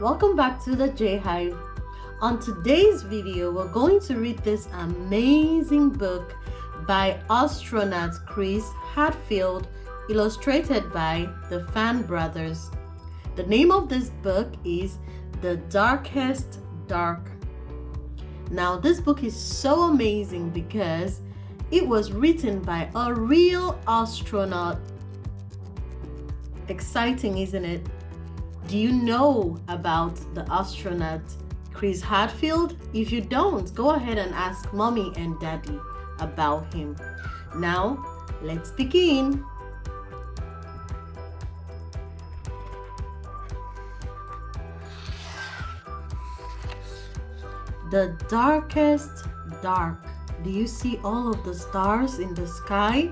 welcome back to the J Hive. On today's video, we're going to read this amazing book by Astronaut Chris Hadfield, illustrated by the Fan Brothers. The name of this book is The Darkest Dark. Now, this book is so amazing because it was written by a real astronaut. Exciting, isn't it? Do you know about the astronaut Chris Hadfield? If you don't, go ahead and ask mommy and daddy about him. Now, let's begin. The darkest dark. Do you see all of the stars in the sky?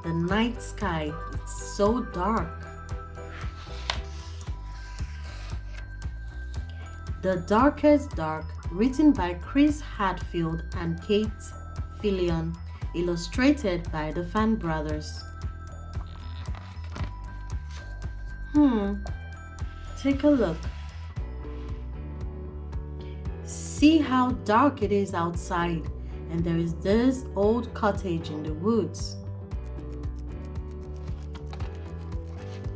The night sky, it's so dark. The Darkest Dark, written by Chris Hadfield and Kate Fillion, illustrated by the Fan Brothers. Take a look. See how dark it is outside, and there is this old cottage in the woods.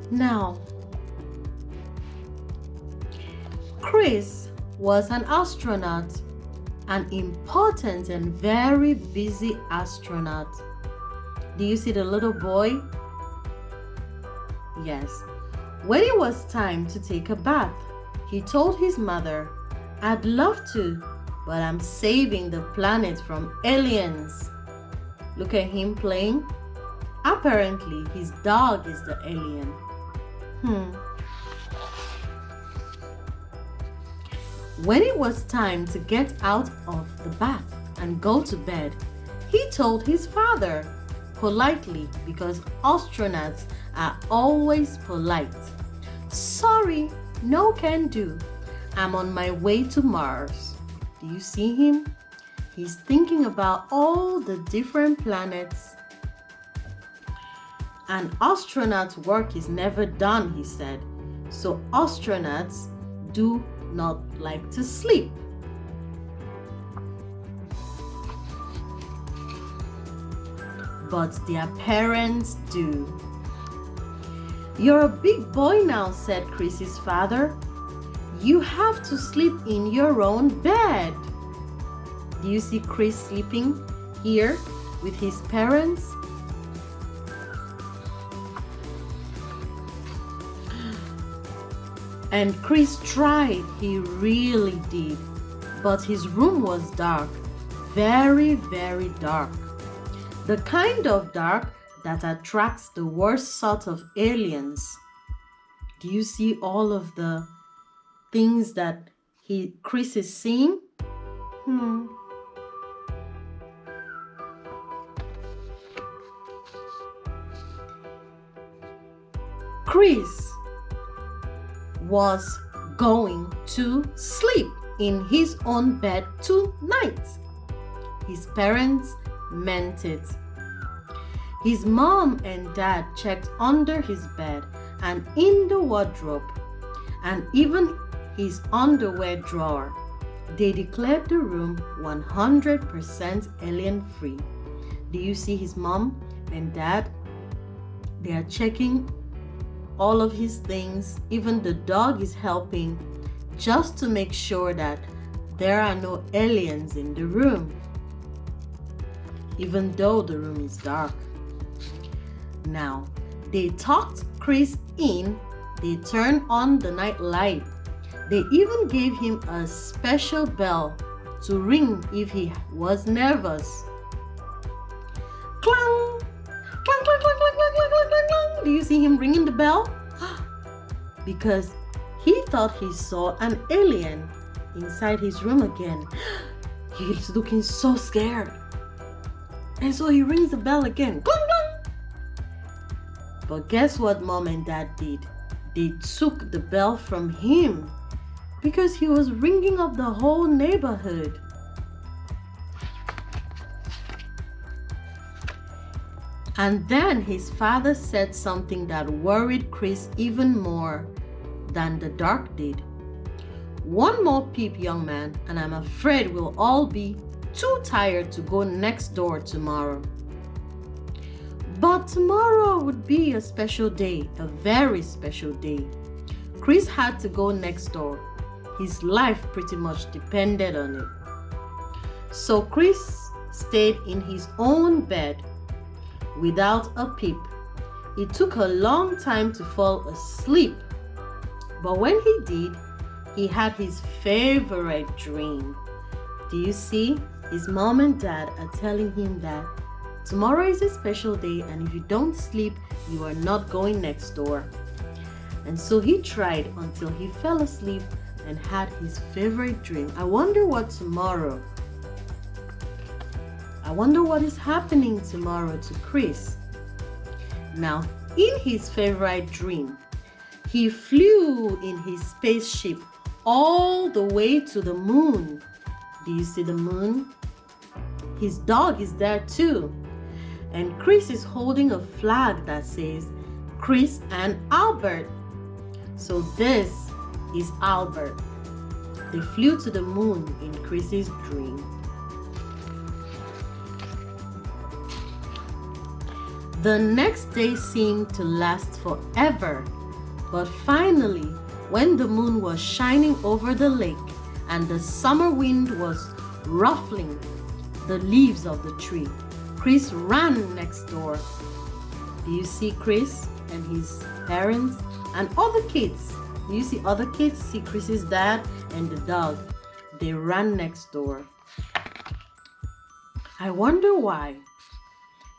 Now, Chris was an astronaut, an important and very busy astronaut. Do you see the little boy? Yes. When it was time to take a bath, he told his mother, "I'd love to, but I'm saving the planet from aliens." Look at him playing. Apparently, his dog is the alien. When it was time to get out of the bath and go to bed, he told his father, politely, because astronauts are always polite, "Sorry, no can do. I'm on my way to Mars." Do you see him? He's thinking about all the different planets. An astronaut's work is never done, he said. So astronauts do not like to sleep. But their parents do. "You're a big boy now," said Chris's father. "You have to sleep in your own bed." Do you see Chris sleeping here with his parents? And Chris tried, he really did. But his room was dark, very, very dark. The kind of dark that attracts the worst sort of aliens. Do you see all of the things that Chris is seeing? Chris was going to sleep in his own bed tonight. His parents meant it. His mom and dad checked under his bed and in the wardrobe and even his underwear drawer. They declared the room 100% alien free. Do you see his mom and dad? They are checking all of his things. Even the dog is helping just to make sure that there are no aliens in the room, even though the room is dark. Now, they talked Chris in. They turned on the night light. They even gave him a special bell to ring if he was nervous. Clang! Clang, clang, clang, clang, clang, clang, clang, clang, clang. Do you see him ringing the bell? Because he thought he saw an alien inside his room again. He's looking so scared. And so he rings the bell again. Clang, clang. But guess what mom and dad did? They took the bell from him because he was ringing up the whole neighborhood. And then his father said something that worried Chris even more, than the dark did. One more peep, young man, and I'm afraid we'll all be too tired to go next door tomorrow. But tomorrow would be a special day, a very special day. Chris had to go next door. His life pretty much depended on it. So Chris stayed in his own bed without a peep. It took a long time to fall asleep, but when he did, he had his favorite dream. Do you see? His mom and dad are telling him that tomorrow is a special day, and if you don't sleep, you are not going next door. And so he tried until he fell asleep and had his favorite dream. I wonder what is happening tomorrow to Chris. Now, in his favorite dream, he flew in his spaceship all the way to the moon. Do you see the moon? His dog is there too. And Chris is holding a flag that says Chris and Albert. So this is Albert. They flew to the moon in Chris's dream. The next day seemed to last forever, but finally, when the moon was shining over the lake and the summer wind was ruffling the leaves of the tree, Chris ran next door. Do you see Chris and his parents and other kids? Do you see other kids? See Chris's dad and the dog. They ran next door. I wonder why.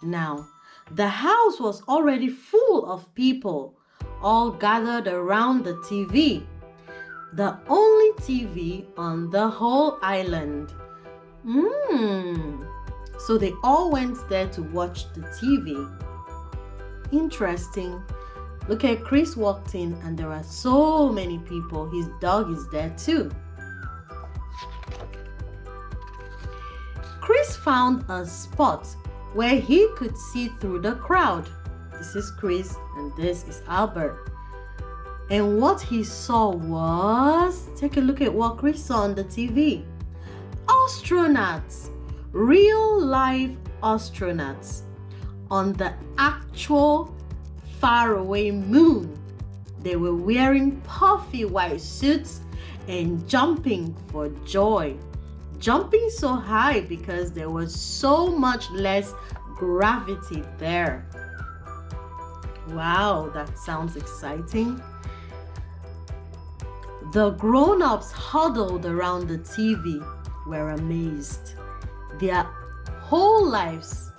Now, the house was already full of people, all gathered around the TV. The only TV on the whole island. So they all went there to watch the TV. Interesting. Look at Chris walked in and there are so many people. His dog is there too. Chris found a spot where he could see through the crowd. This is Chris and this is Albert. And what he saw was, take a look at what Chris saw on the TV. Astronauts, real live astronauts on the actual faraway moon. They were wearing puffy white suits and jumping for joy. Jumping so high because there was so much less gravity there. Wow, that sounds exciting. The grown-ups huddled around the TV were amazed. Their whole lives,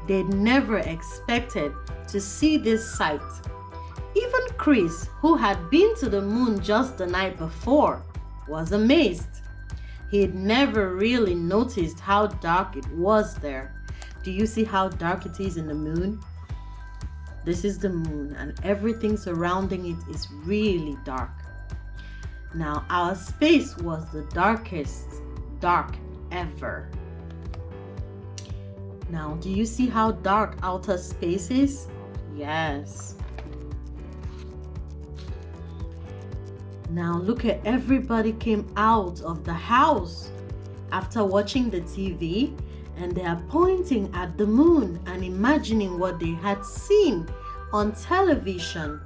they'd never expected to see this sight. Even Chris, who had been to the moon just the night before, was amazed. He'd never really noticed how dark it was there. Do you see how dark it is in the moon? This is the moon and everything surrounding it is really dark. Now, our space was the darkest dark ever. Now, do you see how dark outer space is? Yes. Now look at everybody came out of the house after watching the TV, and they are pointing at the moon and imagining what they had seen on television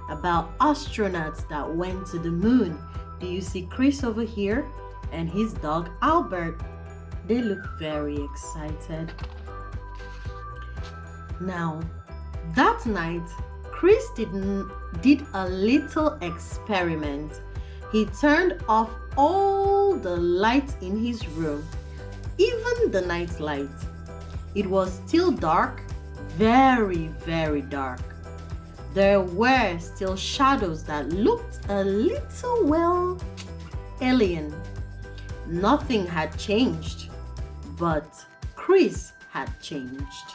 about astronauts that went to the moon. Do you see Chris over here and his dog Albert? They look very excited. Now, that night, Chris did a little experiment. He turned off all the lights in his room, even the night light. It was still dark, very, very dark. There were still shadows that looked a little, well, alien. Nothing had changed, but Chris had changed.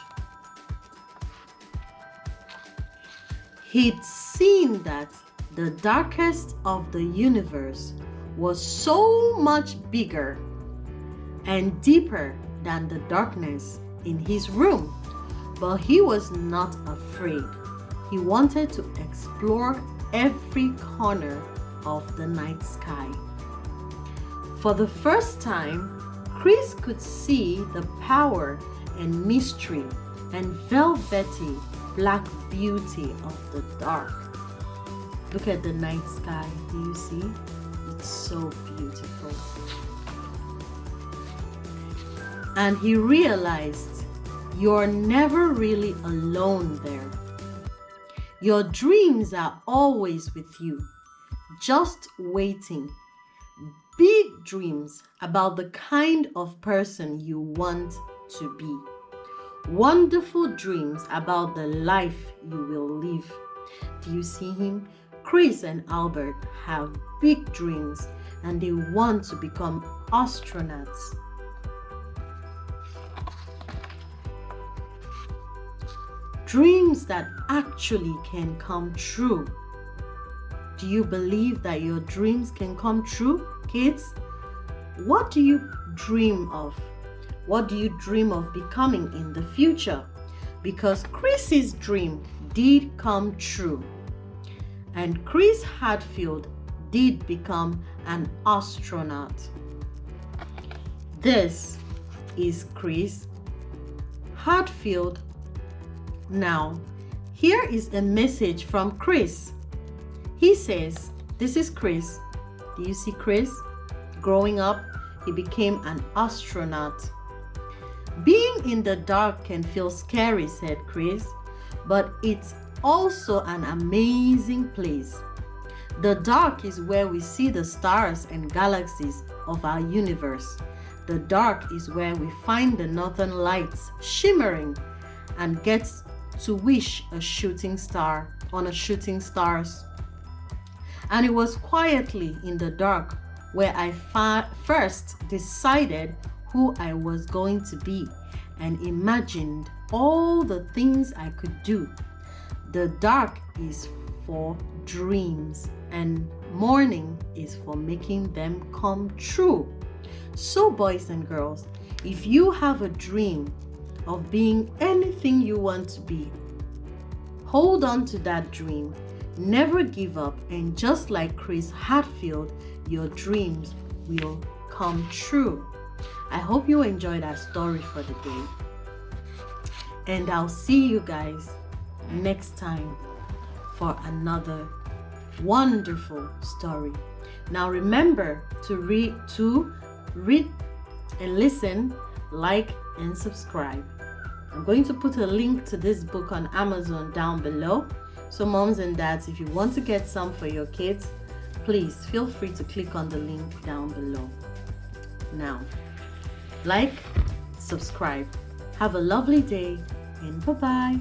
He'd seen that the darkest of the universe was so much bigger and deeper than the darkness in his room, but he was not afraid. He wanted to explore every corner of the night sky. For the first time, Chris could see the power and mystery and velvety black beauty of the dark. Look at the night sky. Do you see? It's so beautiful. And he realized you're never really alone there. Your dreams are always with you, just waiting. Big dreams about the kind of person you want to be. Wonderful dreams about the life you will live. Do you see him? Chris and Albert have big dreams and they want to become astronauts. Dreams that actually can come true. Do you believe that your dreams can come true, kids? What do you dream of? What do you dream of becoming in the future? Because Chris's dream did come true. And Chris Hadfield did become an astronaut. This is Chris Hadfield. Now, here is a message from Chris. He says, this is Chris. Do you see Chris? Growing up, he became an astronaut. Being in the dark can feel scary, said Chris, but it's also an amazing place. The dark is where we see the stars and galaxies of our universe. The dark is where we find the northern lights shimmering and get to wish a shooting star on a shooting stars. And it was quietly in the dark where I first decided who I was going to be and imagined all the things I could do. The dark is for dreams and morning is for making them come true. So boys and girls, if you have a dream of being anything you want to be, hold on to that dream. Never give up, and just like Chris Hadfield, your dreams will come true. I hope you enjoyed our story for the day. And I'll see you guys next time for another wonderful story. Now remember to read and listen, like and subscribe. I'm going to put a link to this book on Amazon down below. So moms and dads, if you want to get some for your kids, please feel free to click on the link down below. Now, like, subscribe. Have a lovely day and bye-bye.